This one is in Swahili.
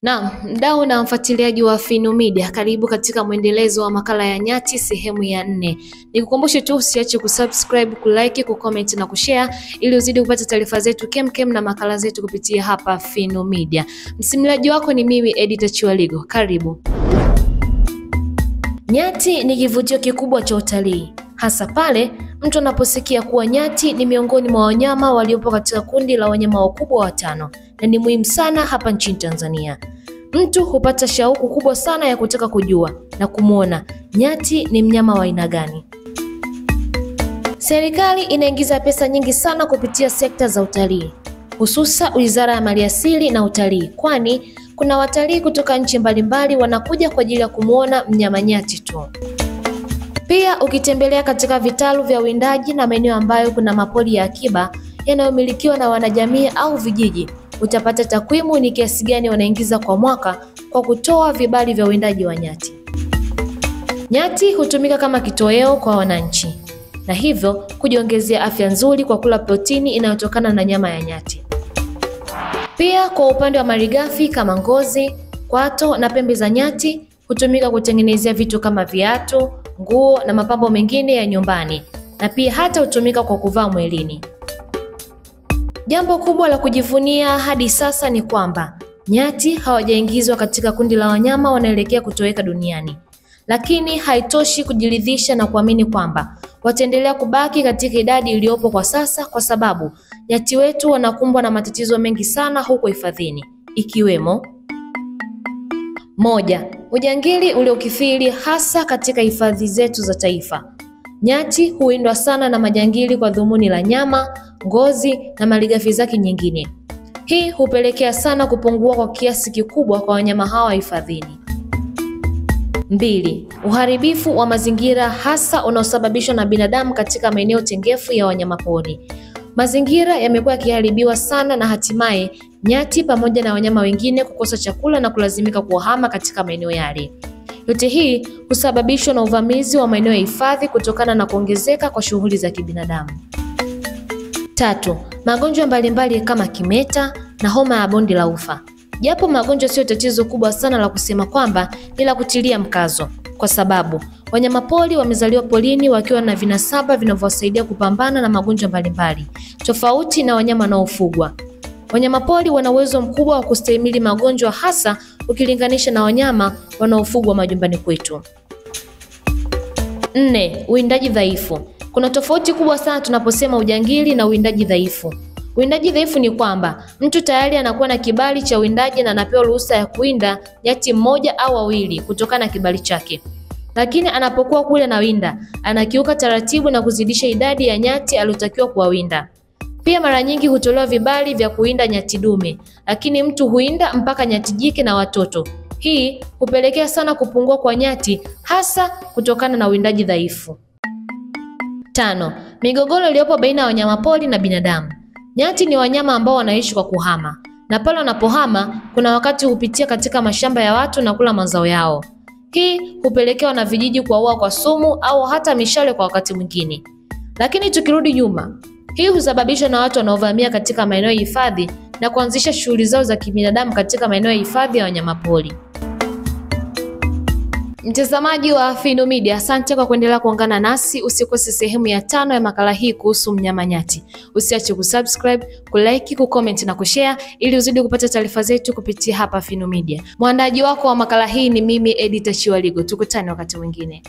Naam, mdau na mfuatiliaji wa Finu Media, karibu katika mwendelezo wa makala ya nyati sehemu ya 4. Nikukumbushe tu usiache kusubscribe, kulike, kucomment na kushare ili uzidi kupata taarifa zetu kemkem na makala zetu kupitia hapa Finu Media. Msimuliaji wako ni mimi Editor Chiwaligo. Karibu. Nyati ni kivutio kikubwa cha utalii, hasa pale mtu anaposikia kuwa nyati ni miongoni mwa wanyama waliopo katika kundi la wanyama wakubwa watano na ni muhimu sana hapa nchini Tanzania. Mtu hupata shauku kubwa sana ya kutaka kujua na kumuona nyati ni mnyama wa aina gani. Serikali inaingiza pesa nyingi sana kupitia sekta za utalii, hususa Wizara ya Maliasili na Utalii, kwani kuna watalii kutoka nchi mbalimbali wanakuja kwa ajili ya kumuona mnyama nyati tu. Pia ukitembelea katika vitalu vya uwindaji na maeneo ambayo kuna mapori ya akiba yanayomilikiwa na wanajamii au vijiji, utapata takwimu ni kiasi gani wanaingiza kwa mwaka kwa kutoa vibali vya uwindaji wa nyati. Nyati hutumika kama kitoweo kwa wananchi na hivyo kujiongezea afya nzuri kwa kula protini inayotokana na nyama ya nyati. Pia kwa upande wa malighafi kama ngozi, kwato na pembe za nyati hutumika kutengenezea vitu kama viatu, nguo na mapambo mengine ya nyumbani, na pia hata hutumika kwa kuvaa mwilini. Jambo kubwa la kujivunia hadi sasa ni kwamba nyati hawajaingizwa katika kundi la wanyama wanaelekea kutoweka duniani. Lakini haitoshi kujiridhisha na kuamini kwamba wataendelea kubaki katika idadi iliyopo kwa sasa, kwa sababu nyati wetu wanakumbwa na matatizo mengi sana huko hifadhini, ikiwemo: 1. Ujangili uliokithiri hasa katika hifadhi zetu za taifa. Nyati huwindwa sana na majangili kwa dhumuni la nyama, ngozi na malighafi zake nyingine. Hii hupelekea sana kupungua kwa kiasi kikubwa kwa wanyama hawa hifadhini. 2. Uharibifu wa mazingira hasa unaosababishwa na binadamu katika maeneo tengefu ya wanyamapori. Mazingira yamekuwa yakiharibiwa sana na hatimaye nyati pamoja na wanyama wengine kukosa chakula na kulazimika kuhama katika maeneo yale. Yote hii husababishwa na uvamizi wa maeneo ya hifadhi kutokana na kuongezeka kwa shughuli za kibinadamu. 3. Magonjwa mbalimbali kama kimeta na homa ya bonde la ufa. Japo magonjwa sio tatizo kubwa sana la kusema kwamba ni la kutilia mkazo, kwa sababu wanyamapori wamezaliwa porini wakiwa na vinasaba vinavyowasaidia kupambana na magonjwa mbalimbali, tofauti na wanyama wanaofugwa. Wanyamapori wana uwezo mkubwa wa kustahimili magonjwa, hasa ukilinganisha na wanyama wanaofugwa majumbani kwetu. 4. Uwindaji dhaifu. Kuna tofauti kubwa sana tunaposema ujangili na uwindaji dhaifu. Uwindaji dhaifu ni kwamba mtu tayari anakuwa na kibali cha uwindaji na anapewa ruhusa ya kuwinda nyati mmoja au wawili kutokana na kibali chake. Lakini anapokuwa kule na winda, anakiuka taratibu na kuzidisha idadi ya nyati aliyotakiwa kuwawinda. Pia mara nyingi hutolewa vibali vya kuwinda nyati dume, lakini mtu huwinda mpaka nyati jike na watoto. Hii hupelekea sana kupungua kwa nyati, hasa kutokana na uwindaji dhaifu. 5. Migogoro iliyopo baina ya wanyamapori na binadamu. Nyati ni wanyama ambao wanaishi kwa kuhama, na pale wanapohama kuna wakati hupitia katika mashamba ya watu na kula mazao yao. Hii hupelekewa na vijiji kuwaua kwa sumu au hata mishale kwa wakati mwingine. Lakini tukirudi nyuma, hii husababishwa na watu wanaovamia katika maeneo ya hifadhi na kuanzisha shughuli zao za kibinadamu katika maeneo ya hifadhi ya wanyamapori. Mtazamaji wa Finu Media, asante kwa kuendelea kuungana nasi. Usikose sehemu ya 5 ya makala hii kuhusu mnyama nyati. Usiache kusubscribe, kulike, kucomment na kushare ili uzidi kupata taarifa zetu kupitia hapa Finu Media. Mwandaji wako wa makala hii ni mimi Editor Chiwaligo. Tukutane wakati mwingine.